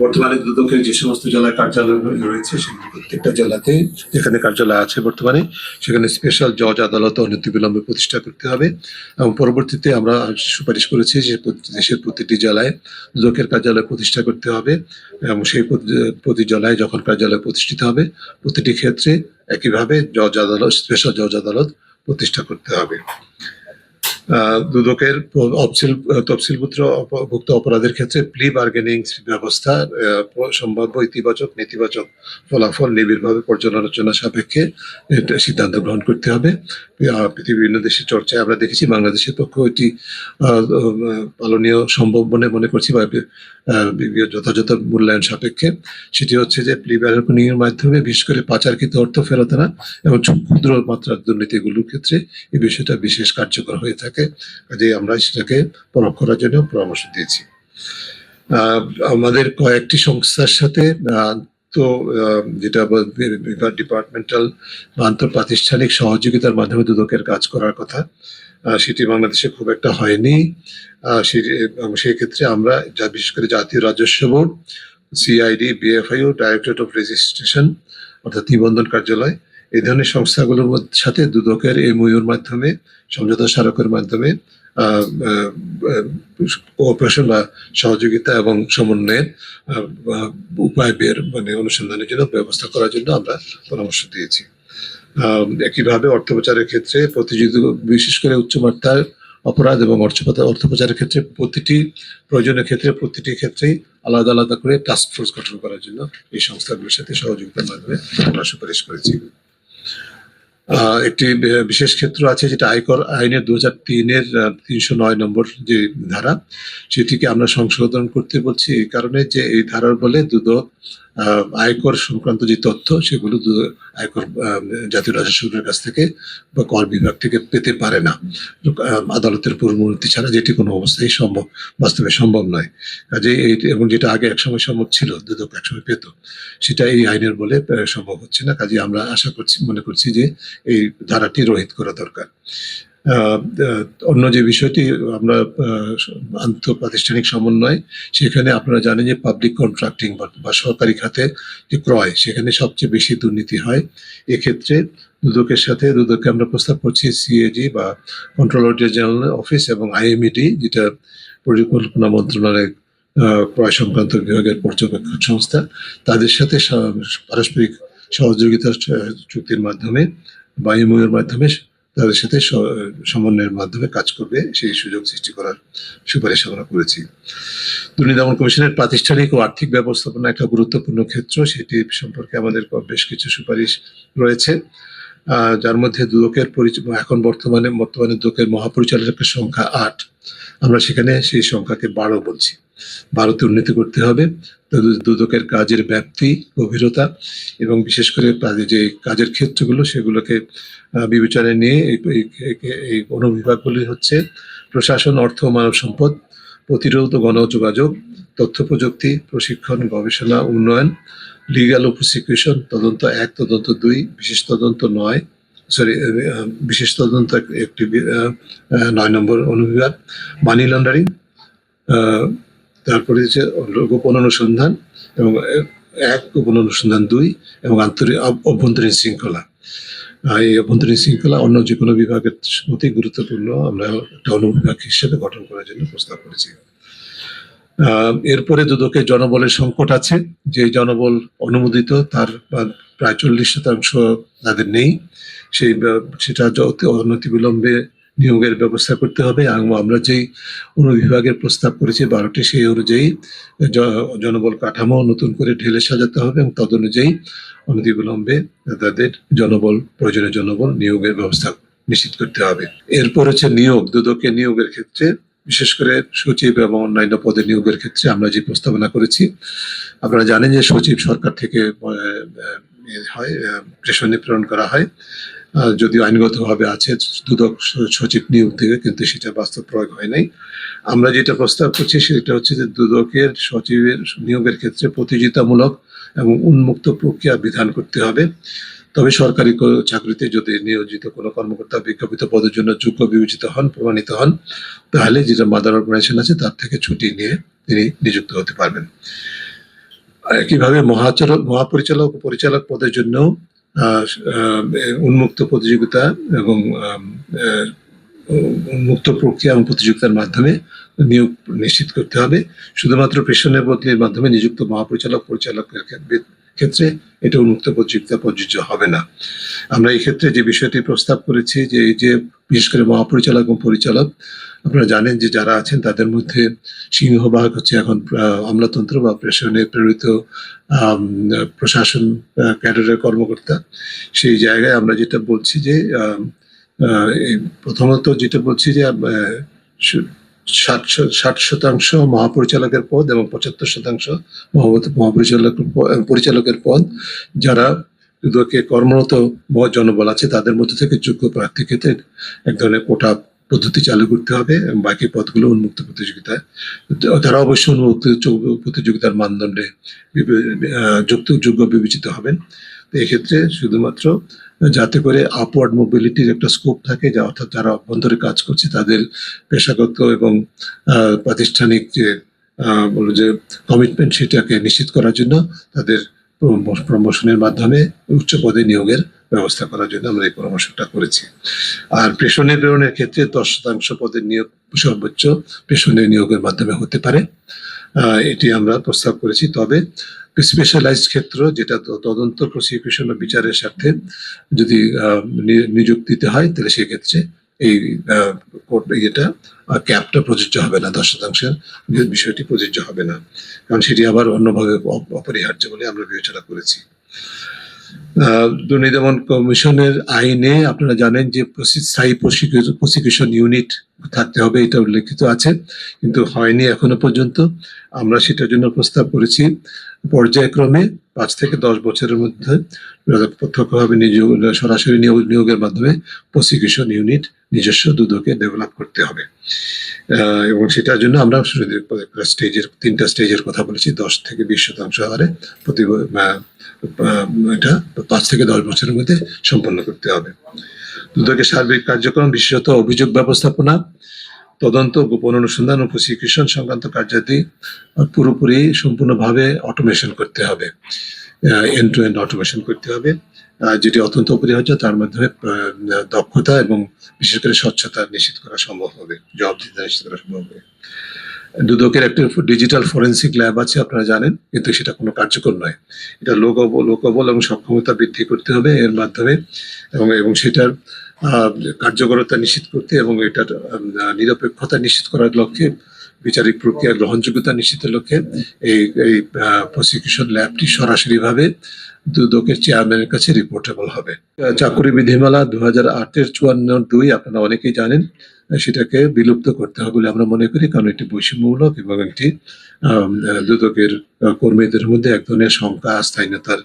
বর্তমানে দুদকের যে সমস্ত জেলায় কার্যালয় রয়েছে সেগুলো প্রত্যেকটা জেলাতে যেখানে কার্যালয় আছে বর্তমানে সেখানে স্পেশাল জজ আদালত অনতিবিলম্বে প্রতিষ্ঠা করতে হবে এবং পরবর্তীতে আমরা সুপারিশ করেছি যে দেশের প্রতিটি জেলায় দুদকের কার্যালয় প্রতিষ্ঠা করতে হবে এবং সেই প্রতি জেলায় যখন কার্যালয় প্রতিষ্ঠিত হবে প্রতিটি ক্ষেত্রে একইভাবে জজ আদালত স্পেশাল জজ আদালত প্রতিষ্ঠা করতে হবে। দুদকের তফসিলভুক্ত অপরাধের ক্ষেত্রে প্লি বার্গেনিং ব্যবস্থা সম্ভাব্য ইতিবাচক নেতিবাচক ফলাফল নিবিড়ভাবে পর্যালোচনা সাপেক্ষে সিদ্ধান্ত গ্রহণ করতে হবে। পৃথিবীর বিভিন্ন দেশের চর্চায় আমরা দেখেছি, বাংলাদেশের পক্ষে এটি পালনীয় সম্ভব মনে করছি বা যথাযথ মূল্যায়ন সাপেক্ষে। সেটি হচ্ছে যে প্লি বার্গেনিং এর মাধ্যমে বিশেষ করে পাচারকৃত অর্থ ফেরত আনা এবং ক্ষুদ্র মাত্রার দুর্নীতিগুলোর ক্ষেত্রে এই বিষয়টা বিশেষ কার্যকর হয়ে থাকে, কাজেই আমরা সেটাকে পরখ করার জন্য পরামর্শ দিয়েছি। আমাদের কয়েকটি সংস্থার সাথে যেটা ডিপার্টমেন্টাল বা আন্তঃপ্রাতিষ্ঠানিক সহযোগিতার মাধ্যমে দুদকের কাজ করার কথা, সেটি বাংলাদেশে খুব একটা হয়নি। সেই ক্ষেত্রে আমরা বিশেষ করে জাতীয় রাজস্ব board, CID, BFIO, directorate of registration অর্থাৎ নিবন্ধন কার্যালয়, এই ধরনের সংস্থাগুলোর সাথে দুদকের এমওইউর মাধ্যমে সমঝোতা স্মারকের মাধ্যমে কোঅপারেশন বা সহযোগিতা এবং সমন্বয়ের উপায় অনুসন্ধানের জন্য ব্যবস্থা করার জন্য আমরা পরামর্শ দিয়েছি। একইভাবে অর্থ পাচারের ক্ষেত্রে বিশেষ করে উচ্চমাত্রার অপরাধ এবং অর্থ পাচারের ক্ষেত্রে প্রতিটি প্রয়োজনের ক্ষেত্রে প্রতিটি ক্ষেত্রেই আলাদা আলাদা করে টাস্ক ফোর্স গঠন করার জন্য এই সংস্থাগুলোর সাথে সহযোগিতার মাধ্যমে আমরা সুপারিশ করেছি। একটি বিশেষ ক্ষেত্র আছে যেটা আয়কর আইনের 2003-এর 309 নম্বর যে ধারা, সেটিকে আমরা সংশোধন করতে বলছি এই কারণে যে এই ধারার বলে দুদক আয়কর সংক্রান্ত যে তথ্য সেগুলো আয়কর জাতীয় রাজস্ব বোর্ডের কাছ থেকে বা কর বিভাগ থেকে পেতে পারে না আদালতের পূর্ববর্তী ছাড়া, যেটি কোনো অবস্থায় বাস্তবে সম্ভব নয়। কাজে এবং যেটা আগে একসময় সম্ভব ছিল, দুদক একসময় পেত, সেটা এই আইনের বলে সম্ভব হচ্ছে না। কাজে আমরা মনে করছি যে এই ধারাটি রহিত করা দরকার। অন্য যে বিষয়টি আমরা আন্তঃপ্রাতিষ্ঠানিক সমন্বয়, সেখানে আপনারা জানেন যে পাবলিক কন্ট্রাক্টিং বা সরকারি খাতে যে ক্রয়, সেখানে সবচেয়ে বেশি দুর্নীতি হয়। এক্ষেত্রে দুদককে আমরা প্রস্তাব করছি সিএজি বা কন্ট্রোলার জেনারেল অফিস এবং আইএমইডি, যেটা পরিকল্পনা মন্ত্রণালয় ক্রয় সংক্রান্ত বিভাগের পর্যবেক্ষক সংস্থা, তাদের সাথে পারস্পরিক সহযোগিতার চুক্তির মাধ্যমে বা এমওইউর মাধ্যমে তাদের সাথে সমন্বয়ের মাধ্যমে কাজ করবে, সেই সুযোগ সৃষ্টি করার সুপারিশ আমরা করেছি। দুর্নীতি দমন কমিশনের প্রাতিষ্ঠানিক ও আর্থিক ব্যবস্থাপনা একটা গুরুত্বপূর্ণ ক্ষেত্র, সেটি সম্পর্কে আমাদের বেশ কিছু সুপারিশ রয়েছে, যার মধ্যে দুদকের এখন বর্তমানে দুদকের মহাপরিচালকের সংখ্যা 8, আমরা সেখানে সেই সংখ্যাকে 12 বলছি। 12তে উন্নতি করতে হবে। দুদকের কাজের ব্যাপ্তি, গভীরতা এবং বিশেষ করে যে কাজের ক্ষেত্রগুলো সেগুলোকে বিবেচনায় নিয়ে এই অনুবিভাগগুলি হচ্ছে প্রশাসন, অর্থ ও মানব সম্পদ, প্রতিরোধ ও গণযোগাযোগ, তথ্য প্রযুক্তি, প্রশিক্ষণ, গবেষণা, উন্নয়ন, লিগ্যাল ও প্রসিকিউশন, তদন্ত 1, তদন্ত 2, বিশেষ তদন্ত 1 9 নম্বর অনুবিভাগ, মানি লন্ডারিং, তারপরে হচ্ছে গোপন অনুসন্ধান এবং 1, গোপন অনুসন্ধান 2 এবং অভ্যন্তরীণ শৃঙ্খলা। এই অভ্যন্তরীণ শৃঙ্খলা অন্য যে কোনো বিভাগের মধ্যে গুরুত্বপূর্ণ, আমরা একটা অনুবিভাগ হিসেবে গঠন করার জন্য প্রস্তাব করেছি। এরপরে দুদকের জনবলের সংকট আছে, যে জনবল অনুমোদিত তার প্রায় 40% তাদের নেই, সেটা অনতিবিলম্বে নিয়োগের ব্যবস্থা করতে হবে। আমরা যেই অনুবিভাগের প্রস্তাব করেছি 12টি, সেই অনুযায়ী জনবল কাঠামো নতুন করে ঢেলে সাজাতে হবে এবং তদ অনুযায়ী অনতিবিলম্বে তাদের প্রয়োজনীয় জনবল নিয়োগের ব্যবস্থা নিশ্চিত করতে হবে। এরপর হচ্ছে নিয়োগ, দুদকে নিয়োগের ক্ষেত্রে বিশেষ করে সচিব এবং অন্যান্য পদে নিয়োগের ক্ষেত্রে আমরা যে প্রস্তাবনা করেছি, আপনারা জানেন যে সচিব সরকার থেকে প্রেষণে প্রেরণ করা হয়, যদিও আইনগতভাবে আছে দুদক সচিব নিয়োগ থেকে, কিন্তু সেটা বাস্তব প্রয়োগ হয় নাই। আমরা যেটা প্রস্তাব করছি সেটা হচ্ছে যে দুদকের সচিবের নিয়োগের ক্ষেত্রে প্রতিযোগিতামূলক এবং উন্মুক্ত প্রক্রিয়া বিধান করতে হবে। তবে সরকারি চাকরিতে যদি নিয়োজিত কোনো কর্মকর্তা বিজ্ঞাপিত পদের জন্য যোগ্য বিবেচিত হন, প্রমাণিত হন, তাহলে যেটা মাদার অর্গানাইজেশন আছে তার থেকে ছুটি নিয়ে তিনি নিযুক্ত হতে পারবেন। একইভাবে মহাপরিচালক ও পরিচালক পদের জন্য আহ, আহ, উন্মুক্ত প্রতিযোগিতা এবং মুক্ত প্রক্রিয়া এবং প্রতিযোগিতার মাধ্যমে নিয়োগ নিশ্চিত করতে হবে। শুধুমাত্র প্রেষণের বদলির মাধ্যমে নিযুক্ত পরিচালকের ক্ষেত্রে এটা উন্মুক্ত প্রতিযোগিতা প্রযোজ্য হবে না। আমরা এই ক্ষেত্রে যে বিষয়টি প্রস্তাব করেছি যে এই যে বিশেষ করে মহাপরিচালক এবং পরিচালক, আপনারা জানেন যে যারা আছেন তাদের মধ্যে সিংহভাগ হচ্ছে এখন আমলাতন্ত্র বা প্রেষণে প্রেরিত প্রশাসন ক্যাডারের কর্মকর্তা। সেই জায়গায় আমরা যেটা বলছি যে প্রথমত যেটা বলছি যে 60% মহাপরিচালকের পদ এবং 75% পরিচালকের পদ যারা দুদকে কর্মরত জনবল আছে তাদের মধ্যে থেকে যোগ্য প্রার্থী ক্ষেত্রে এক ধরনের কোটা পদ্ধতি চালু করতে হবে এবং বাকি পদগুলো উন্মুক্ত প্রতিযোগিতায়, তারা অবশ্যই উন্মুক্ত প্রতিযোগিতার মানদণ্ডে যোগ্য বিবেচিত হবেন। তো এক্ষেত্রে শুধুমাত্র যাতে করে আপওয়ার্ড মোবিলিটির একটা স্কোপ থাকে, যা অর্থাৎ যারা অভ্যন্তরে কাজ করছে তাদের পেশাগত এবং প্রাতিষ্ঠানিক যে যে কমিটমেন্ট সেটাকে নিশ্চিত করার জন্য তাদের প্রমোশনের মাধ্যমে উচ্চ পদে নিয়োগের ব্যবস্থা করার জন্য আমরা এই পরামর্শটা করেছি। আর প্রেষণের ক্ষেত্রে 10% পদের নিয়োগ সর্বোচ্চ প্রেষণের নিয়োগের মাধ্যমে হতে পারে, এটি আমরা প্রস্তাব করেছি। তবে স্পেশালাইজড ক্ষেত্র যেটা তদন্ত, প্রসিকিউশন ও বিচারের স্বার্থে যদি নিযুক্তি দিতে হয় তাহলে সেক্ষেত্রে এই এটা ক্যাপটা প্রযোজ্য হবে না, 10% বিষয়টি প্রযোজ্য হবে না, কারণ সেটি আবার অন্যভাবে অপরিহার্য বলে আমরা বিবেচনা করেছি। দুর্নীতি দমন কমিশনের আইনে আপনারা জানেন যে স্থায়ী প্রসিকিউশন ইউনিট থাকতে হবে, এটা উল্লেখিত আছে, কিন্তু হয়নি এখনো পর্যন্ত। আমরা সেটার জন্য প্রস্তাব করেছি পর্যায়ক্রমে 5 থেকে 10 বছরের মধ্যে প্রত্যক্ষভাবে সরাসরি নিয়োগের মাধ্যমে প্রসিকিউশন ইউনিট নিজস্ব দুদকে ডেভেলপ করতে হবে। এবং সেটার জন্য আমরা তিনটা স্টেজের কথা বলেছি। 10 থেকে 20% হারে প্রতি এটা 5 থেকে 10 বছরের মধ্যে সম্পন্ন করতে হবে। দুদকের সার্বিক কার্যক্রম বিশেষত অভিযোগ ব্যবস্থাপনা, তদন্ত, গোপন অনুসন্ধান ও প্রসিকিউশন সংক্রান্ত কার্যাদি পুরোপুরি সম্পূর্ণভাবে অটোমেশন করতে হবে, এন্ড টু এন্ড অটোমেশন করতে হবে, যেটি অত্যন্ত অপরিহার্য। তার মাধ্যমে দক্ষতা এবং বিশেষ করে স্বচ্ছতা নিশ্চিত করা সম্ভব হবে, জবাবদিহিতা নিশ্চিত করা সম্ভব হবে। দুদকের একটা ডিজিটাল ফরেন্সিক ল্যাব আছে, আপনারা জানেন, কিন্তু সেটা কোনো কার্যকর নয়। এটা লোকবল এবং সক্ষমতা বৃদ্ধি করতে হবে এর মাধ্যমে, এবং সেটার কার্যকরতা নিশ্চিত করতে এবং এটার নিরপেক্ষতা নিশ্চিত করার লক্ষ্যে, বিচারিক প্রক্রিয়ার গ্রহণযোগ্যতা নিশ্চিতের লক্ষ্যে এই প্রসিকিউশন ল্যাবটি সরাসরিভাবে দুদকের চেয়ারম্যানের কাছে রিপোর্টেবল হবে। চাকুরি বিধিমালা 2008-এর 54(2) আপনারা অনেকেই জানেন, সেটাকে বিলুপ্ত করতে হবে বলে আমরা মনে করি, কারণ এটি বৈষম্যমূলক এবং একটি দুদকের কর্মীদের মধ্যে এক ধরনের শঙ্কা, স্থায়ীনতার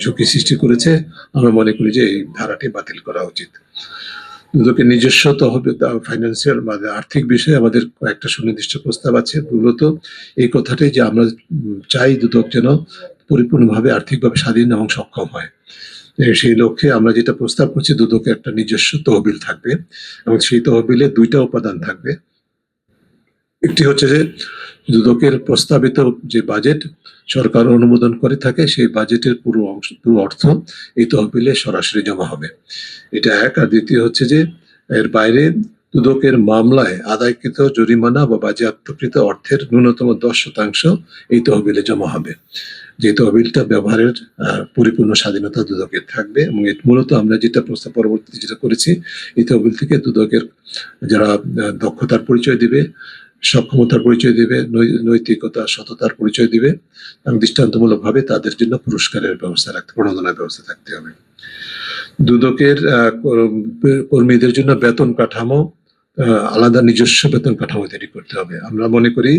ঝুঁকি সৃষ্টি করেছে। আমরা মনে করি যে এই ধারাটি বাতিল করা উচিত। দুদকের নিজস্ব তহবিল, ফাইন্যান্সিয়াল মানে আর্থিক বিষয়ে আমাদের কয়েকটা সুনির্দিষ্ট প্রস্তাব আছে। মূলত এই কথাটাই যে আমরা চাই দুদক যেন পরিপূর্ণভাবে আর্থিকভাবে স্বাধীন এবং সক্ষম হয়। সেই লক্ষ্যে আমরা যেটা প্রস্তাব করছি, দুদকের একটা নিজস্ব তহবিল থাকবে এবং সেই তহবিলে 2টা উপাদান থাকবে। একটি হচ্ছে যে দুদকের প্রস্তাবিত যে বাজেট সরকার অনুমোদন করে থাকে, সেই বাজেটের পুরো অর্থ এই তহবিলে সরাসরি জমা হবে, এটা এক। আর দ্বিতীয় হচ্ছে যে এর বাইরে দুদকের মামলায় আদায়কৃত জরিমানা বা বাজেয়াপ্তকৃত অর্থের ন্যূনতম 10% এই তহবিলে জমা হবে। যে তহবিলটা ব্যবহারের পরিপূর্ণ স্বাধীনতা দুদকের থাকবে। এবং মূলত আমরা যেটা প্রস্তাব পরবর্তীতে যেটা করেছি, এই তহবিল থেকে দুদকের যারা দক্ষতার পরিচয় দিবে, সক্ষমতার পরিচয় দিবে, নৈতিকতা, সততার পরিচয় দিবে এবং দৃষ্টান্তমূলকভাবে তাদের জন্য পুরস্কারের ব্যবস্থা রাখতে, প্রণোদনার ব্যবস্থা থাকতে হবে। দুদকের কর্মীদের জন্য বেতন কাঠামো, আলাদা নিজস্ব বেতন কাঠামো তৈরি করতে হবে। আমরা মনে করি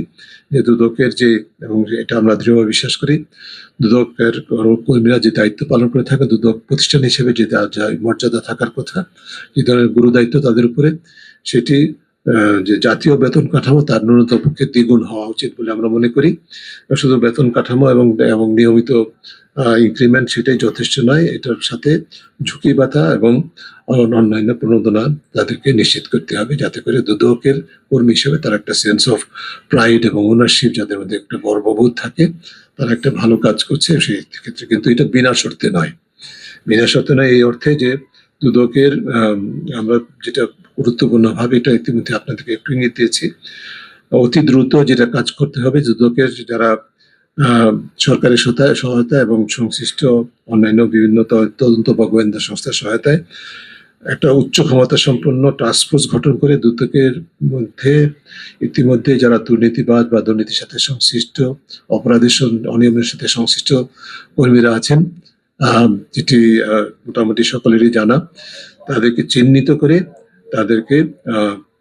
যে দুদকের যে, এবং এটা আমরা দৃঢ়ভাবে বিশ্বাস করি, দুদকের কর্মীরা যে দায়িত্ব পালন করে থাকে, দুদক প্রতিষ্ঠান হিসেবে যে মর্যাদা থাকার কথা, যে ধরনের গুরু দায়িত্ব তাদের উপরে, সেটি যে জাতীয় বেতন কাঠামো তার ন্যূনতম পক্ষে দ্বিগুণ হওয়া উচিত বলে আমরা মনে করি। শুধু বেতন কাঠামো এবং নিয়মিত ইনক্রিমেন্ট সেটাই যথেষ্ট নয়, এটার সাথে ঝুঁকি বাতা এবং অন্যান্য প্রণোদনা তাদেরকে নিশ্চিত করতে হবে, যাতে করে দুদকের কর্মী হিসেবে তার একটা সেন্স অফ প্রাইড এবং ওনারশিপ, যাদের মধ্যে একটা গর্ববোধ থাকে, তারা একটা ভালো কাজ করছে সেই ক্ষেত্রে। কিন্তু এটা বিনা শর্তে নয়, বিনা শর্তে নয় এই অর্থে যে দুদকের আমরা যেটা গুরুত্বপূর্ণ ভাবে, এটা ইতিমধ্যে আপনাদেরকে একটু ইঙ্গিত দিয়েছি, অতি দ্রুত যেটা কাজ করতে হবে, দুদকের যারা সরকারি সহায়তা এবং সংশ্লিষ্ট অন্যান্য বিভিন্ন তদন্ত বা গোয়েন্দা সংস্থার সহায়তায় একটা উচ্চ ক্ষমতা সম্পন্ন টাস্কফোর্স গঠন করে দুদকের মধ্যে ইতিমধ্যে যারা দুর্নীতিবাদ বা দুর্নীতির সাথে সংশ্লিষ্ট, অপরাধের অনিয়মের সাথে সংশ্লিষ্ট কর্মীরা আছেন, যেটি মোটামুটি সকলেরই জানা, তাদেরকে চিহ্নিত করে তাদেরকে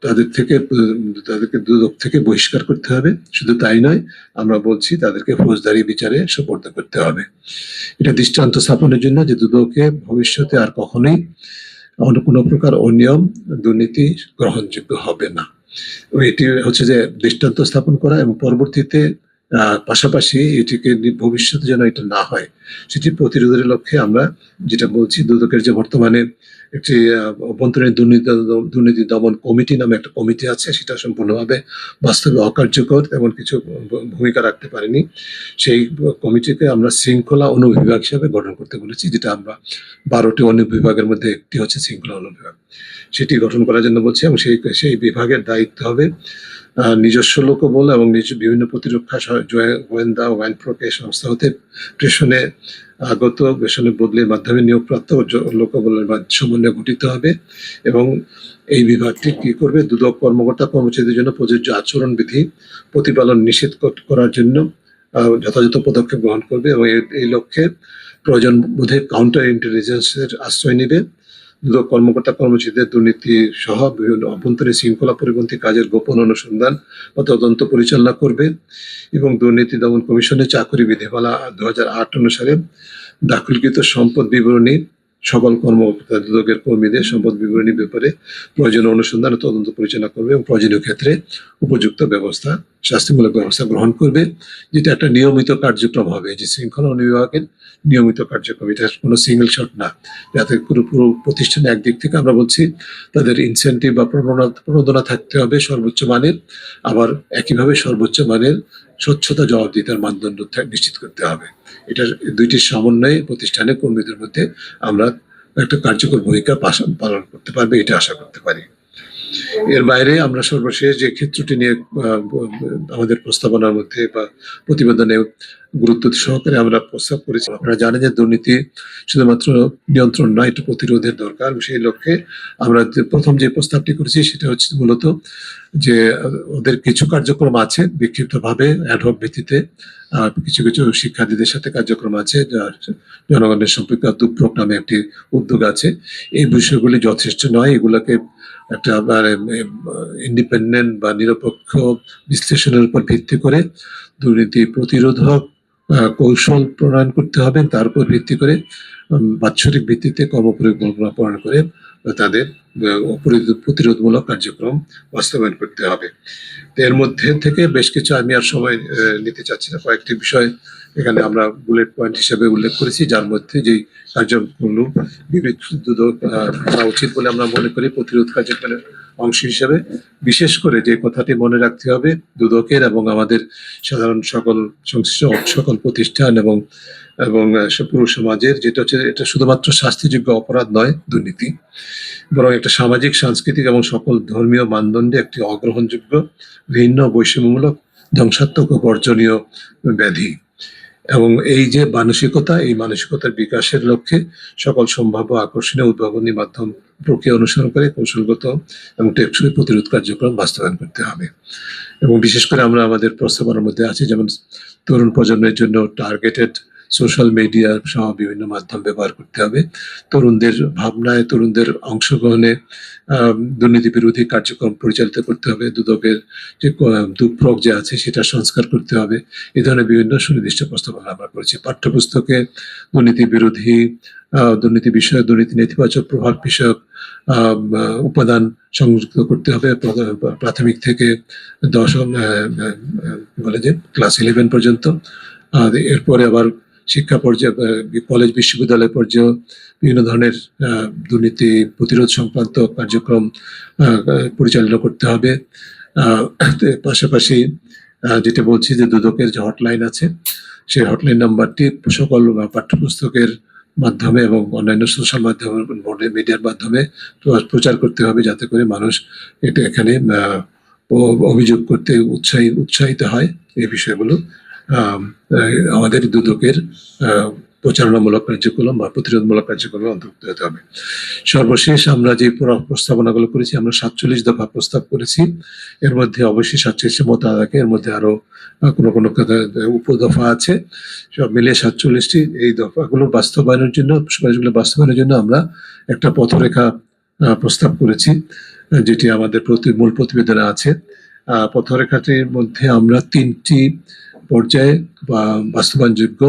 তাদেরকে দুদক থেকে বহিষ্কার করতে হবে। শুধু তাই নয়, আমরা বলছি তাদেরকে ফৌজদারি বিচারে সোপর্দ করতে হবে। এটা দৃষ্টান্ত স্থাপনের জন্য যে দুদকে ভবিষ্যতে আর কখনোই কোনো প্রকার অনিয়ম, দুর্নীতি গ্রহণযোগ্য হবে না। এটি হচ্ছে যে দৃষ্টান্ত স্থাপন করা, এবং পরবর্তীতে পাশাপাশি এটিকে ভবিষ্যতে যেন এটা না হয় সেটি প্রতিরোধের লক্ষ্যে আমরা যেটা বলছি, দুদকের যে বর্তমানে একটি অভ্যন্তরীণ দুর্নীতি দমন কমিটি নামে একটা কমিটি আছে, সেটা সম্পূর্ণভাবে বাস্তবে অকার্যকর, তেমন কিছু ভূমিকা রাখতে পারেনি। সেই কমিটিকে আমরা শৃঙ্খলা অনুবিভাগ হিসাবে গঠন করতে বলেছি, যেটা আমরা 12টি অনুবিভাগের মধ্যে একটি হচ্ছে শৃঙ্খলা অনুবিভাগ, সেটি গঠন করার জন্য বলছি। এবং সেই বিভাগের দায়িত্ব হবে নিজস্ব লোকবল এবং বিভিন্ন প্রতিরক্ষা গোয়েন্দা ও আইন প্রক্রিয়া সংস্থা হতে প্রেষণে আগত বেসনে বদলির মাধ্যমে নিয়োগপ্রাপ্ত লোকবলের সমন্বয় গঠিত হবে। এবং এই বিভাগটি কি করবে, দুদক কর্মকর্তা কর্মচারীদের জন্য প্রযোজ্য আচরণবিধি প্রতিপালন নিষেধ করার জন্য যথাযথ পদক্ষেপ গ্রহণ করবে, এবং এই লক্ষ্যে প্রয়োজন বোধে কাউন্টার ইন্টেলিজেন্সের আশ্রয় নেবে। দুদক কর্মকর্তা কর্মচারীদের দুর্নীতি সহ বিভিন্ন অভ্যন্তরীণ শৃঙ্খলা পরিপন্থী কাজের গোপন অনুসন্ধান ও তদন্ত পরিচালনা করবে, এবং দুর্নীতি দমন কমিশনের চাকরি বিধিমালা 2008 অনুসারে দাখিলকৃত সম্পদ বিবরণী সকল কর্মকর্তা দুদকের কর্মীদের সম্পদ বিবরণীর ব্যাপারে প্রয়োজনীয় অনুসন্ধান ও তদন্ত পরিচালনা করবে, এবং প্রয়োজনীয় ক্ষেত্রে উপযুক্ত ব্যবস্থা, শাস্তিমূলক ব্যবস্থা গ্রহণ করবে, যেটা একটা নিয়মিত কার্যক্রম হবে। যে শৃঙ্খলা বিভাগের নিয়মিত কার্যক্রম, এটা কোনো সিঙ্গেল শট না, যাতে পুরো প্রতিষ্ঠানে একদিক থেকে আমরা বলছি তাদের ইনসেন্টিভ বা প্রণোদনা থাকতে হবে সর্বোচ্চ মানের, আবার একইভাবে সর্বোচ্চ মানের স্বচ্ছতা, জবাবদিহিতার মানদণ্ড নিশ্চিত করতে হবে। এটার দুইটির সমন্বয়ে প্রতিষ্ঠানের কর্মীদের মধ্যে আমরা একটা কার্যকর ভূমিকা পালন করতে পারবে, এটা আশা করতে পারি। এর বাইরে আমরা সর্বশেষ যে ক্ষেত্রটি নিয়ে আমাদের প্রস্তাবনার মধ্যে বা প্রতিবেদনে গুরুত্ব সহকারে আমরা প্রস্তাব করেছি, আপনারা জানেন যে দুর্নীতি শুধুমাত্র নিয়ন্ত্রণ নয়, এটা প্রতিরোধের দরকার। সেই লক্ষ্যে আমরা প্রথম যে প্রস্তাবটি করেছি সেটা হচ্ছে মূলত যে ওদের কিছু কার্যক্রম আছে বিক্ষিপ্তভাবে অ্যাডহক ভিত্তিতে, কিছু কিছু শিক্ষার্থীদের সাথে কার্যক্রম আছে, জনগণের সম্পর্ক দুপ্রক নামে একটি উদ্যোগ আছে। এই বিষয়গুলি যথেষ্ট নয়, এগুলোকে একটা ইন্ডিপেন্ডেন্ট বা নিরপেক্ষ বিশ্লেষণের উপর ভিত্তি করে দুর্নীতি প্রতিরোধক কৌশল প্রণয়ন করতে হবে, তার উপর ভিত্তি করে বাৎসরিক ভিত্তিতে কর্মপরিকল্পনা প্রণয়ন করে তাদের প্রতিরোধমূলক কার্যক্রম বাস্তবায়ন করতে হবে। এর মধ্যে থেকে বেশ কিছু, আমি আর সময় নিতে চাচ্ছি না, কয়েকটি বিষয় এখানে আমরা বুলেট পয়েন্ট হিসেবে উল্লেখ করেছি, যার মধ্যে যেই কার্যক্রমগুলো দুদক করা উচিত বলে আমরা মনে করি প্রতিরোধ কার্যক্রমের অংশ হিসেবে। বিশেষ করে যে কথাটি মনে রাখতে হবে, দুদকের এবং আমাদের সাধারণ সংশ্লিষ্ট সকল প্রতিষ্ঠান এবং পুরো সমাজের, যেটা হচ্ছে এটা শুধুমাত্র শাস্তিযোগ্য অপরাধ নয় দুর্নীতি, বরং একটা সামাজিক, সাংস্কৃতিক এবং সকল ধর্মীয় মানদণ্ডে একটি অগ্রহণযোগ্য, ভিন্ন, বৈষম্যমূলক, ধ্বংসাত্মক ও বর্জনীয় ব্যাধি। এবং এই যে মানসিকতা, এই মানসিকতার বিকাশের লক্ষ্যে সকল সম্ভাব্য আকর্ষণীয় উদ্ভাবনী মাধ্যম প্রক্রিয়া অনুসরণ করে কৌশলগত এবং টেকসই প্রতিরোধ কার্যক্রম বাস্তবায়ন করতে হবে। এবং বিশেষ করে আমরা আমাদের প্রস্তাবনার মধ্যে আছে, যেমন তরুণ প্রজন্মের জন্য টার্গেটেড সোশ্যাল মিডিয়া সহ বিভিন্ন মাধ্যম ব্যবহার করতে হবে, তরুণদের ভাবনায়, তরুণদের অংশগ্রহণে দুর্নীতি বিরোধী কার্যক্রম পরিচালিত করতে হবে, দুদকের যে দুপ্রক যে আছে সেটা সংস্কার করতে হবে। এই ধরনের বিভিন্ন সুনির্দিষ্ট প্রস্তাবনা আমরা করেছি। পাঠ্যপুস্তকে দুর্নীতি বিরোধী দুর্নীতি বিষয়ক, দুর্নীতি নেতিবাচক প্রভাব বিষয়ক উপাদান সংযুক্ত করতে হবে প্রাথমিক থেকে দশম বলে যে ক্লাস 11 পর্যন্ত। এরপরে আবার শিক্ষা পর্যায়ে কলেজ বিশ্ববিদ্যালয় পর্যায়ে বিভিন্ন ধরনের দুর্নীতি প্রতিরোধ সংক্রান্ত কার্যক্রম পরিচালনা করতে হবে। পাশাপাশি যেটা বলছি যে দুদকের যে হটলাইন আছে, সেই হটলাইন নাম্বারটি সকল পাঠ্যপুস্তকের মাধ্যমে এবং অন্যান্য সোশ্যাল মাধ্যমে, মিডিয়ার মাধ্যমে প্রচার করতে হবে, যাতে করে মানুষ এখানে অভিযোগ করতে উৎসাহিত হয়। এই বিষয়গুলো আমাদের দুদকের প্রচারণামূলক কার্যক্রম বা প্রতিরোধমূলক কার্যক্রমে অন্তর্ভুক্ত হতে হবে। সর্বশেষ আমরা যে প্রস্তাবনাগুলো করেছি, আমরা 47 দফা প্রস্তাব করেছি। এর মধ্যে অবশ্যই 47 মোতাবেক এর মধ্যে আরো কোনো উপদফা আছে, সব মিলিয়ে 47টি। এই দফাগুলো বাস্তবায়নের জন্য, সুপারিশগুলো বাস্তবায়নের জন্য আমরা একটা পথরেখা প্রস্তাব করেছি, যেটি আমাদের মূল প্রতিবেদনে আছে। পথরেখাটির মধ্যে আমরা 3টি পর্যায়ে বা বাস্তবায়নযোগ্য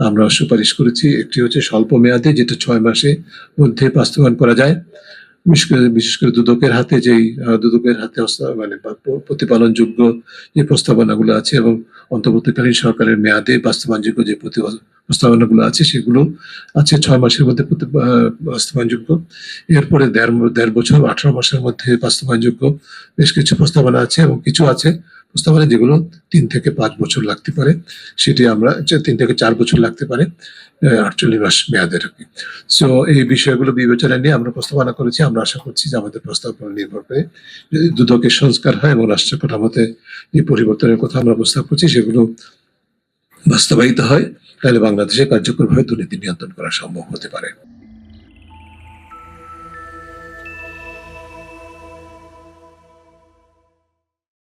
আমরা সুপারিশ করেছি। একটি হচ্ছে স্বল্প মেয়াদে, যেটা 6 মাসের মধ্যে বাস্তবায়ন করা যায়। বিশেষ করে দুদকের হাতে মানে প্রতিপালনযোগ্য যে প্রস্তাবনাগুলো আছে এবং অন্তর্বর্তীকালীন সরকারের মেয়াদে বাস্তবায়নযোগ্য যে প্রস্তাবনাগুলো আছে, সেগুলো আছে 6 মাসের মধ্যে বাস্তবায়নযোগ্য। এরপরে 1.5 বছর 18 মাসের মধ্যে বাস্তবায়নযোগ্য বেশ কিছু প্রস্তাবনা আছে, এবং কিছু আছে প্রস্তাবনা যেগুলো 3 থেকে 5 বছর লাগতে পারে, সেটি আমরা 3 থেকে 4 বছর লাগতে পারে 48 মাস মেয়াদের। সো এই বিষয়গুলো বিবেচনায় নিয়ে আমরা প্রস্তাবনা করেছি। আমরা আশা করছি যে আমাদের প্রস্তাবনা নির্ভর করে যদি দুদকের সংস্কার হয় এবং রাষ্ট্র কাঠামোতে যে পরিবর্তনের কথা আমরা প্রস্তাব করছি সেগুলো বাস্তবায়িত হয়, তাহলে বাংলাদেশে কার্যকরভাবে দুর্নীতি নিয়ন্ত্রণ করা সম্ভব হতে পারে।